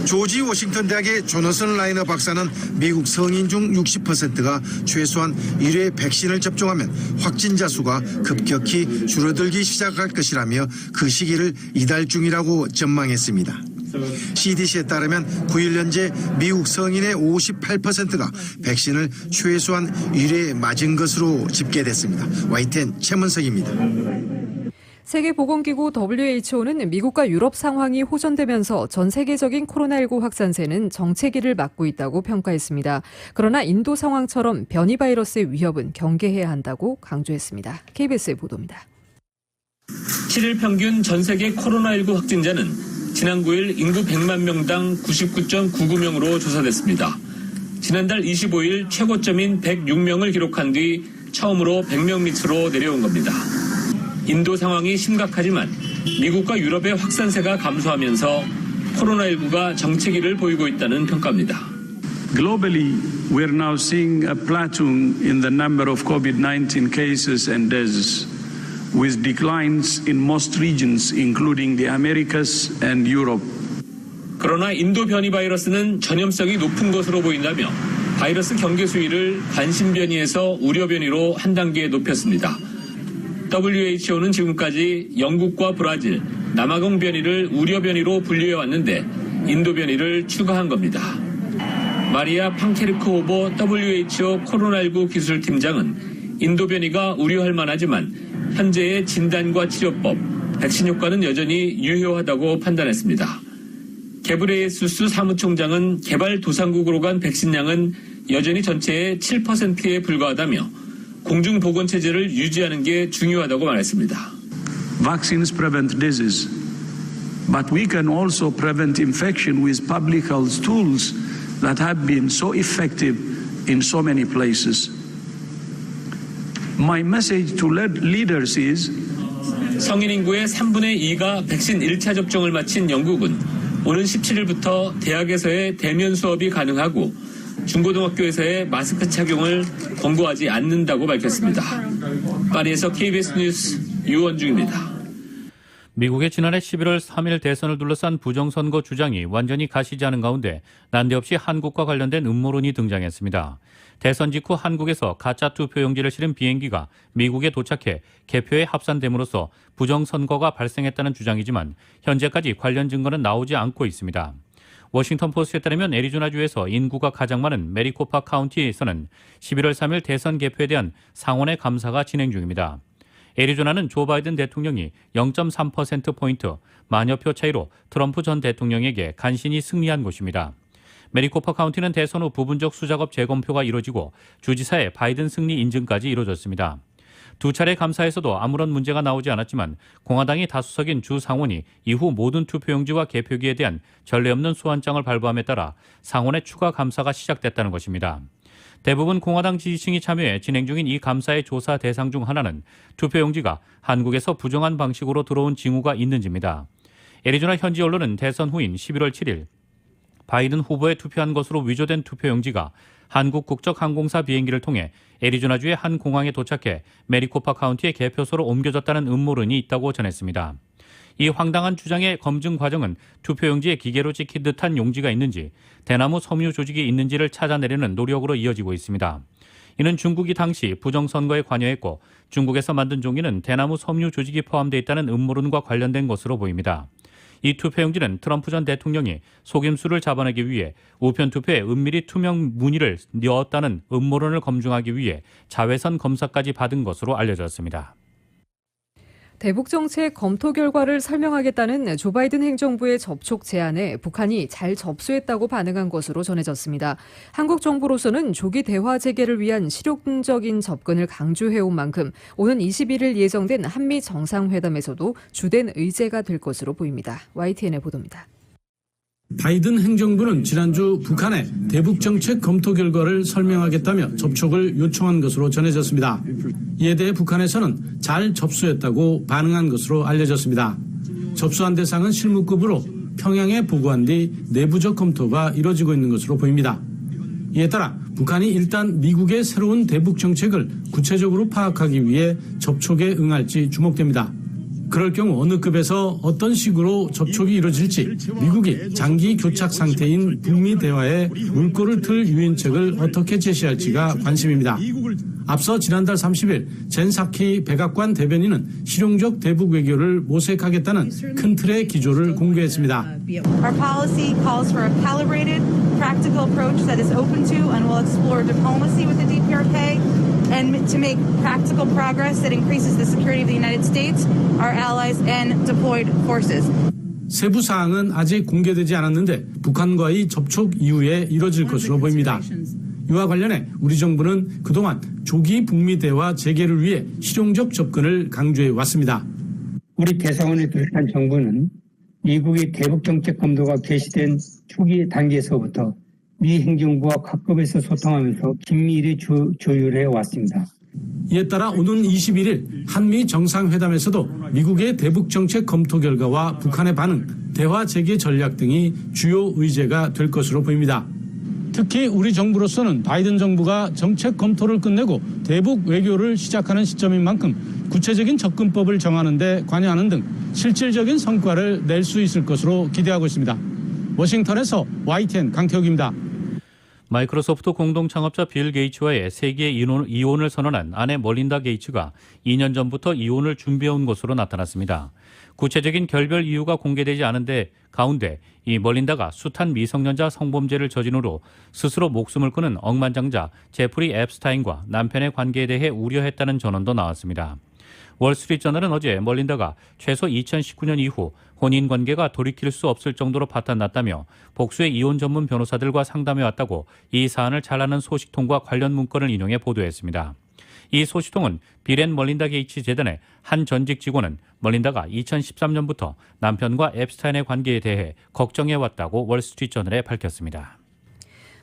Speaker 10: 조지 워싱턴 대학의 조너슨 라이너 박사는 미국 성인 중 60%가 최소한 1회 백신을 접종하면 확진자 수가 급격히 줄어들기 시작할 것이라며 그 시기를 이달 중이라고 전망했습니다. CDC에 따르면 9일 현재 미국 성인의 58%가 백신을 최소한 1회 맞은 것으로 집계됐습니다. YTN 최문석입니다.
Speaker 4: 세계보건기구 WHO는 미국과 유럽 상황이 호전되면서 전 세계적인 코로나19 확산세는 정체기를 맞고 있다고 평가했습니다. 그러나 인도 상황처럼 변이 바이러스의 위협은 경계해야 한다고 강조했습니다. KBS의 보도입니다.
Speaker 5: 7일 평균 전 세계 코로나19 확진자는 지난 9일 인구 100만 명당 99.99명으로 조사됐습니다. 지난달 25일 최고점인 106명을 기록한 뒤 처음으로 100명 밑으로 내려온 겁니다. 인도 상황이 심각하지만 미국과 유럽의 확산세가 감소하면서 코로나19가 정체기를 보이고 있다는 평가입니다.
Speaker 11: Globally, we're now seeing a plateau in the number of COVID-19 cases and deaths, with declines in most regions, including the Americas and Europe.
Speaker 5: 그러나 인도 변이 바이러스는 전염성이 높은 것으로 보인다며 바이러스 경계 수위를 관심 변이에서 우려 변이로 한 단계 높였습니다. WHO는 지금까지 영국과 브라질, 남아공 변이를 우려 변이로 분류해 왔는데 인도 변이를 추가한 겁니다. 마리아 팡케르크 호보 WHO 코로나19 기술팀장은 인도 변이가 우려할 만하지만 현재의 진단과 치료법, 백신 효과는 여전히 유효하다고 판단했습니다. 게브레예수스 사무총장은 개발도상국으로 간 백신량은 여전히 전체의 7%에 불과하다며 공중보건체제를 유지하는 게 중요하다고 말했습니다.
Speaker 11: Vaccines prevent disease, but we can also prevent infection with public health tools that have been so effective in so many places. My message to leaders is
Speaker 5: 성인 인구의 3분의 2가 백신 1차 접종을 마친 영국은 오는 17일부터 대학에서의 대면 수업이 가능하고 중고등학교에서의 마스크 착용을 권고하지 않는다고 밝혔습니다. 파리에서 KBS 뉴스 유원중입니다.
Speaker 3: 미국의 지난해 11월 3일 대선을 둘러싼 부정선거 주장이 완전히 가시지 않은 가운데 난데없이 한국과 관련된 음모론이 등장했습니다. 대선 직후 한국에서 가짜 투표용지를 실은 비행기가 미국에 도착해 개표에 합산됨으로써 부정선거가 발생했다는 주장이지만 현재까지 관련 증거는 나오지 않고 있습니다. 워싱턴 포스트에 따르면 애리조나주에서 인구가 가장 많은 메리코파 카운티에서는 11월 3일 대선 개표에 대한 상원의 감사가 진행 중입니다. 애리조나는 조 바이든 대통령이 0.3%포인트 만여 표 차이로 트럼프 전 대통령에게 간신히 승리한 곳입니다. 메리코파 카운티는 대선 후 부분적 수작업 재검표가 이뤄지고 주지사의 바이든 승리 인증까지 이뤄졌습니다. 두 차례 감사에서도 아무런 문제가 나오지 않았지만 공화당이 다수석인 주 상원이 이후 모든 투표용지와 개표기에 대한 전례 없는 소환장을 발부함에 따라 상원의 추가 감사가 시작됐다는 것입니다. 대부분 공화당 지지층이 참여해 진행 중인 이 감사의 조사 대상 중 하나는 투표용지가 한국에서 부정한 방식으로 들어온 징후가 있는지입니다. 애리조나 현지 언론은 대선 후인 11월 7일 바이든 후보에 투표한 것으로 위조된 투표용지가 한국 국적항공사 비행기를 통해 애리조나주의 한 공항에 도착해 메리코파 카운티의 개표소로 옮겨졌다는 음모론이 있다고 전했습니다. 이 황당한 주장의 검증 과정은 투표용지에 기계로 찍힌 듯한 용지가 있는지 대나무 섬유 조직이 있는지를 찾아내려는 노력으로 이어지고 있습니다. 이는 중국이 당시 부정선거에 관여했고 중국에서 만든 종이는 대나무 섬유 조직이 포함되어 있다는 음모론과 관련된 것으로 보입니다. 이 투표용지는 트럼프 전 대통령이 속임수를 잡아내기 위해 우편 투표에 은밀히 투명 무늬를 넣었다는 음모론을 검증하기 위해 자외선 검사까지 받은 것으로 알려졌습니다.
Speaker 4: 대북 정책 검토 결과를 설명하겠다는 조 바이든 행정부의 접촉 제안에 북한이 잘 접수했다고 반응한 것으로 전해졌습니다. 한국 정부로서는 조기 대화 재개를 위한 실용적인 접근을 강조해온 만큼 오는 21일 예정된 한미 정상회담에서도 주된 의제가 될 것으로 보입니다. YTN의 보도입니다.
Speaker 12: 바이든 행정부는 지난주 북한의 대북 정책 검토 결과를 설명하겠다며 접촉을 요청한 것으로 전해졌습니다. 이에 대해 북한에서는 잘 접수했다고 반응한 것으로 알려졌습니다. 접수한 대상은 실무급으로 평양에 보고한 뒤 내부적 검토가 이뤄지고 있는 것으로 보입니다. 이에 따라 북한이 일단 미국의 새로운 대북 정책을 구체적으로 파악하기 위해 접촉에 응할지 주목됩니다. 그럴 경우 어느 급에서 어떤 식으로 접촉이 이뤄질지 미국이 장기 교착 상태인 북미 대화에 물꼬를 틀 유인책을 어떻게 제시할지가 관심입니다. 앞서 지난달 30일 젠 사키 백악관 대변인은 실용적 대북 외교를 모색하겠다는 큰 틀의 기조를 공개했습니다.
Speaker 13: Our policy calls for a calibrated, practical approach that is open to and will explore diplomacy with the DPRK. And to make practical progress that increases the security of the United States, our allies, and deployed forces.
Speaker 12: 세부 사항은 아직 공개되지 않았는데 북한과의 접촉 이후에 이뤄질 것으로 보입니다. 이와 관련해 우리 정부는 그동안 조기 북미 대화 재개를 위해 실용적 접근을 강조해 왔습니다.
Speaker 14: 우리 대사관을 비롯한 정부는 미국의 대북 정책 검토가 개시된 초기 단계에서부터 미 행정부와 각급에서 소통하면서 긴밀히 조율해 왔습니다.
Speaker 12: 이에 따라 오는 21일 한미 정상회담에서도 미국의 대북 정책 검토 결과와 북한의 반응, 대화 재개 전략 등이 주요 의제가 될 것으로 보입니다. 특히 우리 정부로서는 바이든 정부가 정책 검토를 끝내고 대북 외교를 시작하는 시점인 만큼 구체적인 접근법을 정하는 데 관여하는 등 실질적인 성과를 낼 수 있을 것으로 기대하고 있습니다. 워싱턴에서 YTN 강태욱입니다.
Speaker 3: 마이크로소프트 공동 창업자 빌 게이츠와의 세계 이혼을 선언한 아내 멀린다 게이츠가 2년 전부터 이혼을 준비해온 것으로 나타났습니다. 구체적인 결별 이유가 공개되지 않은 가운데 이 멀린다가 숱한 미성년자 성범죄를 저지른 후 스스로 목숨을 끊은 억만장자 제프리 앱스타인과 남편의 관계에 대해 우려했다는 전언도 나왔습니다. 월스트리트저널은 어제 멀린다가 최소 2019년 이후 혼인관계가 돌이킬 수 없을 정도로 파탄났다며 복수의 이혼 전문 변호사들과 상담해왔다고 이 사안을 잘 아는 소식통과 관련 문건을 인용해 보도했습니다. 이 소식통은 빌 앤 멀린다 게이츠 재단의 한 전직 직원은 멀린다가 2013년부터 남편과 앱스타인의 관계에 대해 걱정해왔다고 월스트리트저널에 밝혔습니다.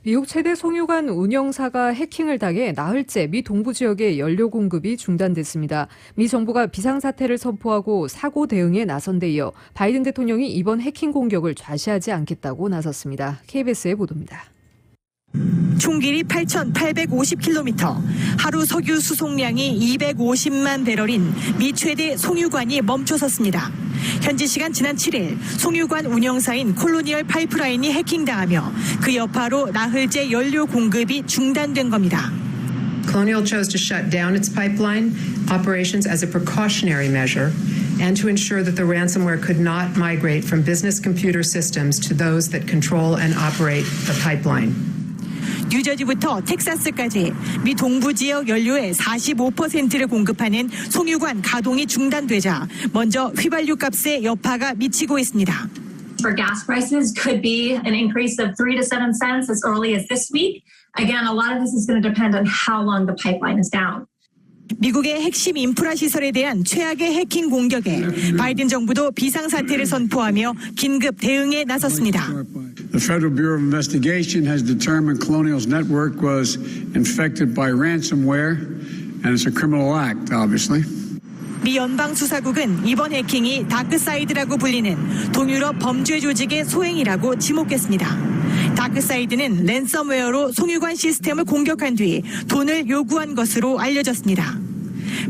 Speaker 4: 미국 최대 송유관 운영사가 해킹을 당해 나흘째 미 동부 지역의 연료 공급이 중단됐습니다. 미 정부가 비상사태를 선포하고 사고 대응에 나선 데 이어 바이든 대통령이 이번 해킹 공격을 좌시하지 않겠다고 나섰습니다. KBS의 보도입니다.
Speaker 15: 총 길이 8,850km, 하루 석유 수송량이 250만 배럴인 미 최대 송유관이 멈춰섰습니다. 현지 시간 지난 7일 송유관 운영사인 콜로니얼 파이프라인이 해킹당하며 그 여파로 나흘째 연료 공급이 중단된 겁니다.
Speaker 16: Colonial chose to shut down its pipeline operations as a precautionary measure and to ensure that the ransomware could not migrate from business computer systems to those that control and operate the pipeline.
Speaker 15: 뉴저지부터 텍사스까지 미 동부 지역 연료의 45%를 공급하는 송유관 가동이 중단되자 먼저 휘발유 값에 여파가 미치고 있습니다.
Speaker 17: For gas prices could be an increase of 3 to 7 cents as early as this week. Again, a lot of this is going to depend on how long the pipeline is down.
Speaker 15: 미국의 핵심 인프라 시설에 대한 최악의 해킹 공격에 바이든 정부도 비상사태를 선포하며 긴급 대응에 나섰습니다.
Speaker 18: The Federal Bureau of Investigation has determined Colonial's network was infected by ransomware, and it's a criminal act, obviously.
Speaker 15: 미 연방수사국은 이번 해킹이 다크사이드라고 불리는 동유럽 범죄 조직의 소행이라고 지목했습니다. 다크사이드는 랜섬웨어로 송유관 시스템을 공격한 뒤 돈을 요구한 것으로 알려졌습니다.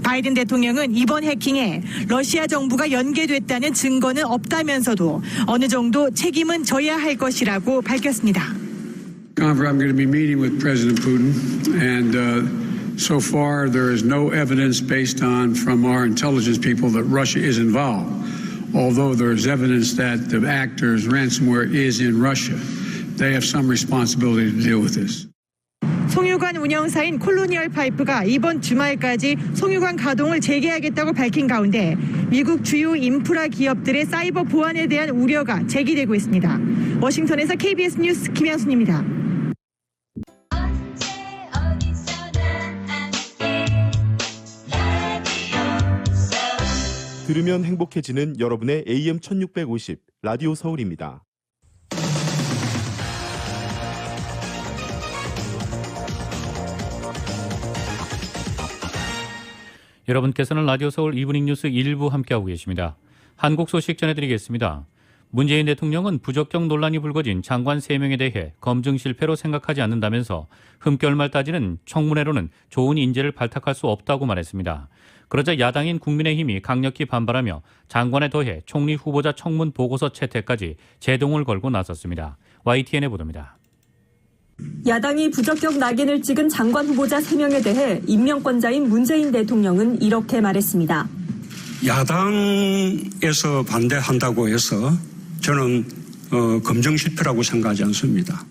Speaker 15: 바이든 대통령은 이번 해킹에 러시아 정부가 연계됐다는 증거는 없다면서도 어느 정도 책임은 져야 할 것이라고 밝혔습니다.
Speaker 18: I'm going to be meeting with President Putin, and so far there is no evidence based on from our intelligence people that Russia is involved. Although there is evidence that the actors, ransomware, is in Russia, they have some responsibility to deal with this.
Speaker 15: 송유관 운영사인 콜로니얼 파이프가 이번 주말까지 송유관 가동을 재개하겠다고 밝힌 가운데 미국 주요 인프라 기업들의 사이버 보안에 대한 우려가 제기되고 있습니다. 워싱턴에서 KBS 뉴스 김양순입니다.
Speaker 2: 들으면 행복해지는 여러분의 AM 1650 라디오 서울입니다.
Speaker 3: 여러분께서는 라디오 서울 이브닝 뉴스 1부 함께하고 계십니다. 한국 소식 전해드리겠습니다. 문재인 대통령은 부적격 논란이 불거진 장관 3명에 대해 검증 실패로 생각하지 않는다면서 흠결말 따지는 청문회로는 좋은 인재를 발탁할 수 없다고 말했습니다. 그러자 야당인 국민의힘이 강력히 반발하며 장관에 더해 총리 후보자 청문 보고서 채택까지 제동을 걸고 나섰습니다. YTN의 보도입니다.
Speaker 19: 야당이 부적격 낙인을 찍은 장관 후보자 3명에 대해 임명권자인 문재인 대통령은 이렇게 말했습니다.
Speaker 20: 야당에서 반대한다고 해서 저는 검증 실패라고 생각하지 않습니다.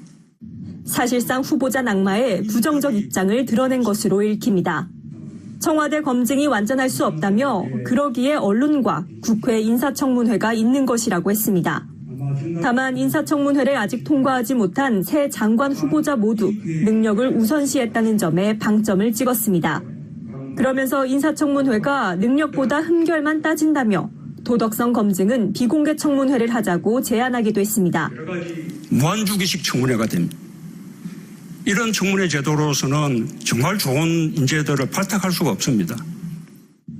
Speaker 19: 사실상 후보자 낙마에 부정적 입장을 드러낸 것으로 읽힙니다. 청와대 검증이 완전할 수 없다며 그러기에 언론과 국회 인사청문회가 있는 것이라고 했습니다. 다만 인사청문회를 아직 통과하지 못한 새 장관 후보자 모두 능력을 우선시했다는 점에 방점을 찍었습니다. 그러면서 인사청문회가 능력보다 흠결만 따진다며 도덕성 검증은 비공개 청문회를 하자고 제안하기도 했습니다.
Speaker 20: 무한주기식 청문회가 됩니다. 이런 청문회 제도로서는 정말 좋은 인재들을 발탁할 수가 없습니다.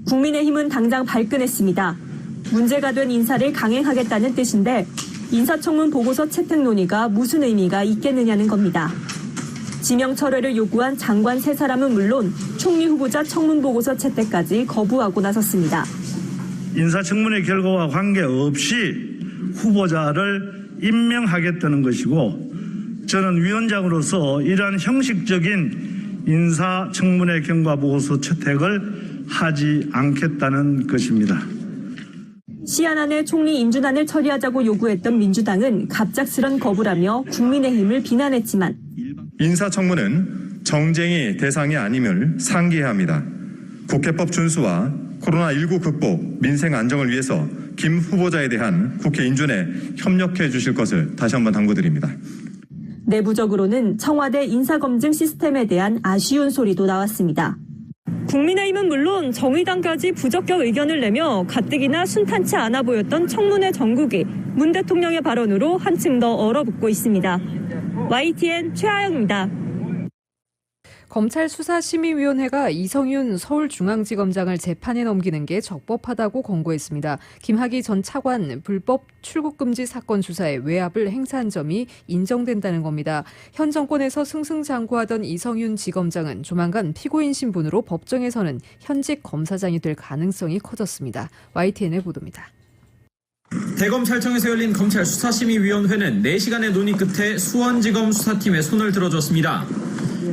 Speaker 19: 국민의힘은 당장 발끈했습니다. 문제가 된 인사를 강행하겠다는 뜻인데 인사청문 보고서 채택 논의가 무슨 의미가 있겠느냐는 겁니다. 지명 철회를 요구한 장관 3사람은 물론 총리 후보자 청문 보고서 채택까지 거부하고 나섰습니다.
Speaker 21: 인사청문회 결과와 관계없이 후보자를 임명하겠다는 것이고 저는 위원장으로서 이러한 형식적인 인사청문회 경과 보고서 채택을 하지 않겠다는 것입니다.
Speaker 19: 시한 안에 총리 인준안을 처리하자고 요구했던 민주당은 갑작스런 거부라며 국민의힘을 비난했지만
Speaker 22: 인사청문은 정쟁이 대상이 아님을 상기해야 합니다. 국회법 준수와 코로나19 극복, 민생 안정을 위해서 김 후보자에 대한 국회 인준에 협력해 주실 것을 다시 한번 당부드립니다.
Speaker 19: 내부적으로는 청와대 인사검증 시스템에 대한 아쉬운 소리도 나왔습니다. 국민의힘은 물론 정의당까지 부적격 의견을 내며 가뜩이나 순탄치 않아 보였던 청문회 정국이 문 대통령의 발언으로 한층 더 얼어붙고 있습니다. YTN 최하영입니다.
Speaker 4: 검찰 수사심의위원회가 이성윤 서울중앙지검장을 재판에 넘기는 게 적법하다고 권고했습니다. 김학의 전 차관 불법 출국금지 사건 수사에 외압을 행사한 점이 인정된다는 겁니다. 현 정권에서 승승장구하던 이성윤 지검장은 조만간 피고인 신분으로 법정에서는 현직 검사장이 될 가능성이 커졌습니다. YTN의 보도입니다.
Speaker 23: 대검찰청에서 열린 검찰 수사심의위원회는 4시간의 논의 끝에 수원지검 수사팀에 손을 들어줬습니다.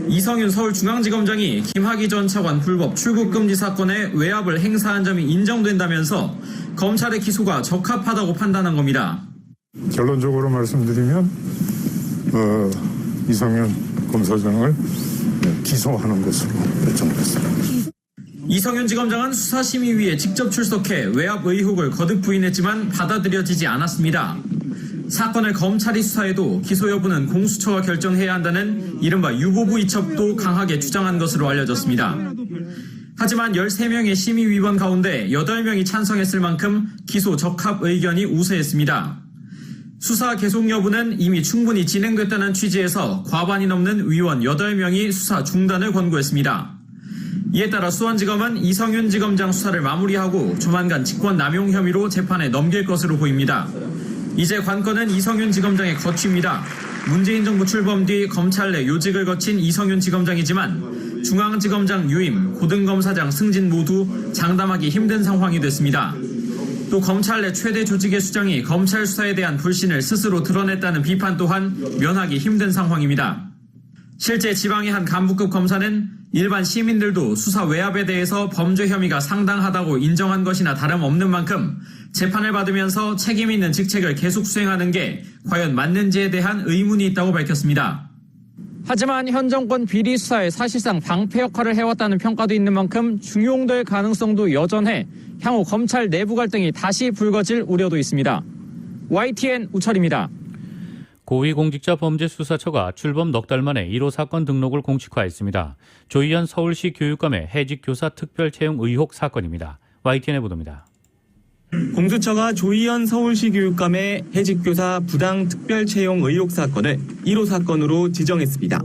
Speaker 23: 이성윤 서울중앙지검장이 김학의 전 차관 불법 출국금지 사건에 외압을 행사한 점이 인정된다면서 검찰의 기소가 적합하다고 판단한 겁니다.
Speaker 24: 결론적으로 말씀드리면 이성윤 검사장을 기소하는 것으로 결정됐습니다.
Speaker 23: 이성윤 지검장은 수사심의위에 직접 출석해 외압 의혹을 거듭 부인했지만 받아들여지지 않았습니다. 사건을 검찰이 수사해도 기소 여부는 공수처가 결정해야 한다는 이른바 유보부 이첩도 강하게 주장한 것으로 알려졌습니다. 하지만 13명의 심의 위원 가운데 8명이 찬성했을 만큼 기소 적합 의견이 우세했습니다. 수사 계속 여부는 이미 충분히 진행됐다는 취지에서 과반이 넘는 위원 8명이 수사 중단을 권고했습니다. 이에 따라 수원지검은 이성윤 지검장 수사를 마무리하고 조만간 직권 남용 혐의로 재판에 넘길 것으로 보입니다. 이제 관건은 이성윤 지검장의 거취입니다. 문재인 정부 출범 뒤 검찰 내 요직을 거친 이성윤 지검장이지만 중앙지검장 유임, 고등검사장 승진 모두 장담하기 힘든 상황이 됐습니다. 또 검찰 내 최대 조직의 수장이 검찰 수사에 대한 불신을 스스로 드러냈다는 비판 또한 면하기 힘든 상황입니다. 실제 지방의 한 간부급 검사는 일반 시민들도 수사 외압에 대해서 범죄 혐의가 상당하다고 인정한 것이나 다름없는 만큼 재판을 받으면서 책임 있는 직책을 계속 수행하는 게 과연 맞는지에 대한 의문이 있다고 밝혔습니다.
Speaker 1: 하지만 현 정권 비리 수사에 사실상 방패 역할을 해왔다는 평가도 있는 만큼 중용될 가능성도 여전해 향후 검찰 내부 갈등이 다시 불거질 우려도 있습니다. YTN 우철입니다.
Speaker 3: 고위공직자범죄수사처가 출범 넉 달 만에 1호 사건 등록을 공식화했습니다. 조희연 서울시 교육감의 해직교사 특별채용 의혹 사건입니다. YTN의 보도입니다.
Speaker 6: 공수처가 조희연 서울시 교육감의 해직교사 부당 특별채용 의혹 사건을 1호 사건으로 지정했습니다.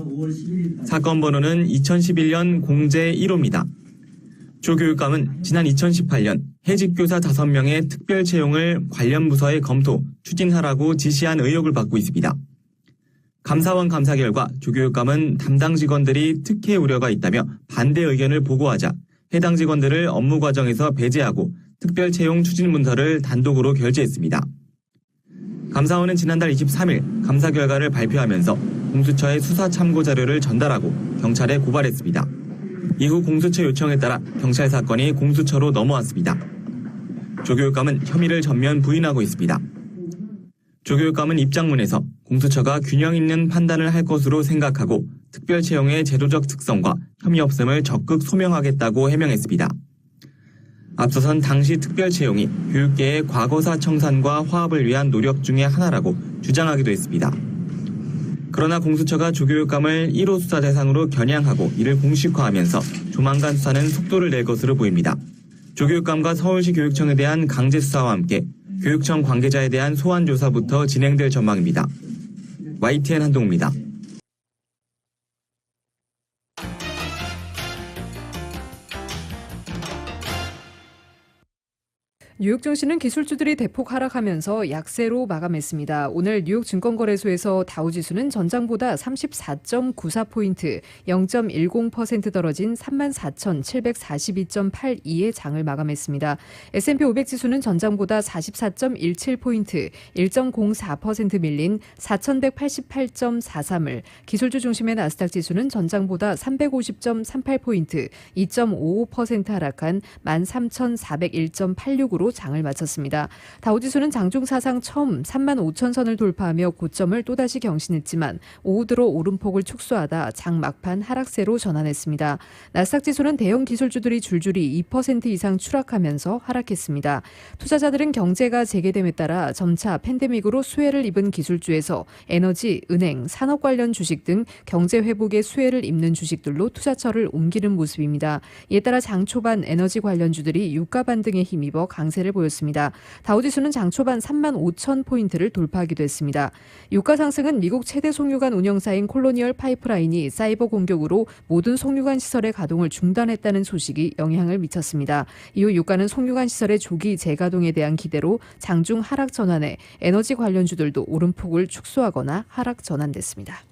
Speaker 6: 사건 번호는 2011년 공제 1호입니다. 조 교육감은 지난 2018년 해직교사 5명의 특별채용을 관련 부서에 검토, 추진하라고 지시한 의혹을 받고 있습니다. 감사원 감사 결과 조 교육감은 담당 직원들이 특혜 우려가 있다며 반대 의견을 보고하자 해당 직원들을 업무 과정에서 배제하고 특별채용 추진 문서를 단독으로 결제했습니다. 감사원은 지난달 23일 감사 결과를 발표하면서 공수처에 수사 참고 자료를 전달하고 경찰에 고발했습니다. 이후 공수처 요청에 따라 경찰 사건이 공수처로 넘어왔습니다. 조 교육감은 혐의를 전면 부인하고 있습니다. 조 교육감은 입장문에서 공수처가 균형 있는 판단을 할 것으로 생각하고 특별채용의 제도적 특성과 혐의 없음을 적극 소명하겠다고 해명했습니다. 앞서선 당시 특별채용이 교육계의 과거사 청산과 화합을 위한 노력 중의 하나라고 주장하기도 했습니다. 그러나 공수처가 조 교육감을 1호 수사 대상으로 겨냥하고 이를 공식화하면서 조만간 수사는 속도를 낼 것으로 보입니다. 조 교육감과 서울시 교육청에 대한 강제 수사와 함께 교육청 관계자에 대한 소환 조사부터 진행될 전망입니다. YTN 한동우입니다.
Speaker 4: 뉴욕 증시는 기술주들이 대폭 하락하면서 약세로 마감했습니다. 오늘 뉴욕 증권거래소에서 다우지수는 전장보다 34.94포인트, 0.10% 떨어진 34,742.82의 장을 마감했습니다. S&P 500지수는 전장보다 44.17포인트, 1.04% 밀린 4,188.43을, 기술주 중심의 나스닥 지수는 전장보다 350.38포인트, 2.55% 하락한 13,401.86으로 장을 마쳤습니다. 다우지수는 장중 사상 처음 35,000선을 돌파하며 고점을 또다시 경신했지만 오후 들어 오름폭을 축소하다 장 막판 하락세로 전환했습니다. 나스닥 지수는 대형 기술주들이 줄줄이 2% 이상 추락하면서 하락했습니다. 투자자들은 경제가 재개됨에 따라 점차 팬데믹으로 수혜를 입은 기술주에서 에너지, 은행, 산업 관련 주식 등 경제 회복에 수혜를 입는 주식들로 투자처를 옮기는 모습입니다. 이에 따라 장 초반 에너지 관련주들이 유가 반등에 힘입어 강세를 보였습니다. 다우지수는 장 초반 35,000포인트를 돌파하기도 했습니다. 유가 상승은 미국 최대 송유관 운영사인 콜로니얼 파이프라인이 사이버 공격으로 모든 송유관 시설의 가동을 중단했다는 소식이 영향을 미쳤습니다. 이후 유가는 송유관 시설의 조기 재가동에 대한 기대로 장중 하락 전환해 에너지 관련주들도 오름폭을 축소하거나 하락 전환됐습니다.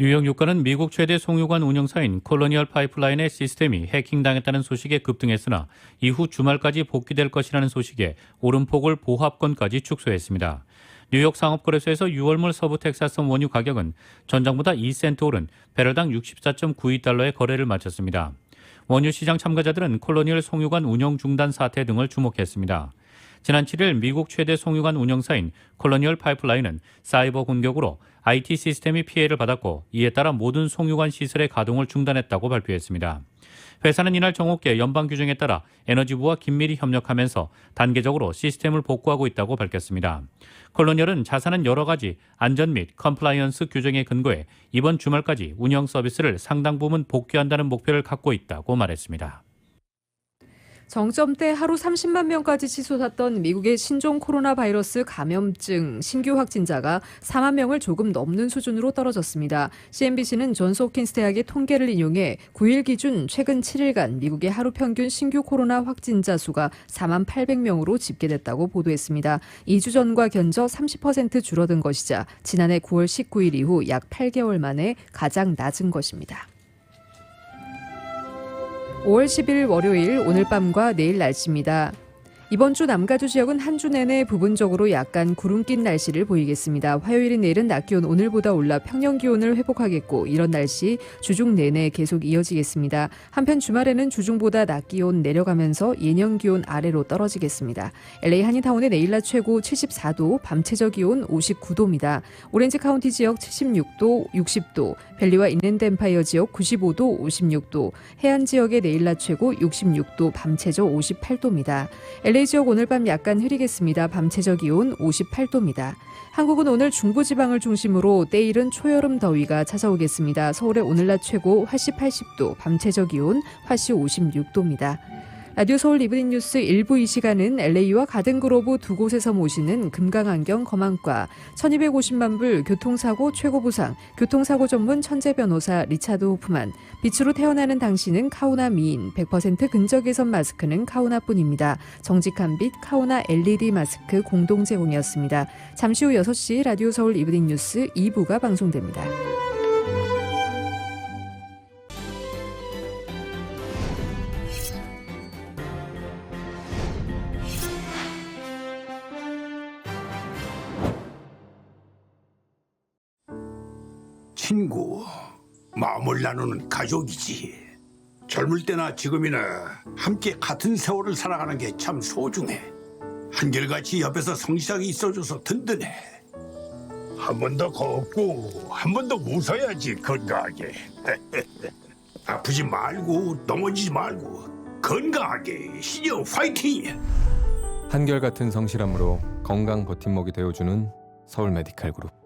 Speaker 3: 뉴욕 유가는 미국 최대 송유관 운영사인 콜로니얼 파이프라인의 시스템이 해킹당했다는 소식에 급등했으나 이후 주말까지 복귀될 것이라는 소식에 오름폭을 보합권까지 축소했습니다. 뉴욕 상업거래소에서 6월물 서부 텍사스 원유 가격은 전장보다 2센트 오른 배럴당 64.92달러의 거래를 마쳤습니다. 원유 시장 참가자들은 콜로니얼 송유관 운영 중단 사태 등을 주목했습니다. 지난 7일 미국 최대 송유관 운영사인 콜로니얼 파이프라인은 사이버 공격으로 IT 시스템이 피해를 받았고 이에 따라 모든 송유관 시설의 가동을 중단했다고 발표했습니다. 회사는 이날 정오께 연방 규정에 따라 에너지부와 긴밀히 협력하면서 단계적으로 시스템을 복구하고 있다고 밝혔습니다. 콜로니얼은 자사는 여러 가지 안전 및 컴플라이언스 규정에 근거해 이번 주말까지 운영 서비스를 상당 부분 복귀한다는 목표를 갖고 있다고 말했습니다.
Speaker 4: 정점때 하루 30만 명까지 치솟았던 미국의 신종 코로나 바이러스 감염증 신규 확진자가 4만 명을 조금 넘는 수준으로 떨어졌습니다. CNBC는 존스 홉킨스 대학의 통계를 인용해 9일 기준 최근 7일간 미국의 하루 평균 신규 코로나 확진자 수가 4만 800명으로 집계됐다고 보도했습니다. 2주 전과 견저 30% 줄어든 것이자 지난해 9월 19일 이후 약 8개월 만에 가장 낮은 것입니다. 5월 10일 월요일 오늘 밤과 내일 날씨입니다. 이번 주 남가주 지역은 한 주 내내 부분적으로 약간 구름 낀 날씨를 보이겠습니다. 화요일인 내일은 낮 기온 오늘보다 올라 평년 기온을 회복하겠고 이런 날씨 주중 내내 계속 이어지겠습니다. 한편 주말에는 주중보다 낮 기온 내려가면서 예년 기온 아래로 떨어지겠습니다. LA 한인타운의 내일 낮 최고 74도, 밤 최저 기온 59도입니다. 오렌지 카운티 지역 76도, 60도, 밸리와 인랜드 엠파이어 지역 95도, 56도, 해안 지역의 내일 낮 최고 66도, 밤 최저 58도입니다. LA 지역 오늘 밤 약간 흐리겠습니다. 밤 최저 기온 58도입니다. 한국은 오늘 중부지방을 중심으로 때이른 초여름 더위가 찾아오겠습니다. 서울의 오늘 낮 최고 화씨 80도, 밤 최저 기온 화씨 56도입니다. 라디오 서울 이브닝 뉴스 1부 이 시간은 LA와 가든그로브 두 곳에서 모시는 금강안경 검안과 1250만 불 교통사고 최고보상, 교통사고 전문 천재 변호사 리차드 호프만, 빛으로 태어나는 당신은 카우나 미인, 100% 근적외선 마스크는 카우나뿐입니다. 정직한 빛 카우나 LED 마스크 공동 제공이었습니다. 잠시 후 6시 라디오 서울 이브닝 뉴스 2부가 방송됩니다.
Speaker 7: 친구, 마음을 나누는 가족이지. 젊을 때나 지금이나 함께 같은 세월을 살아가는 게 참 소중해. 한결같이 옆에서 성실하게 있어줘서 든든해. 한 번 더 걷고 한 번 더 웃어야지 건강하게. 아프지 말고 넘어지지 말고 건강하게 신영 화이팅!
Speaker 8: 한결같은 성실함으로 건강 버팀목이 되어주는 서울 메디칼 그룹.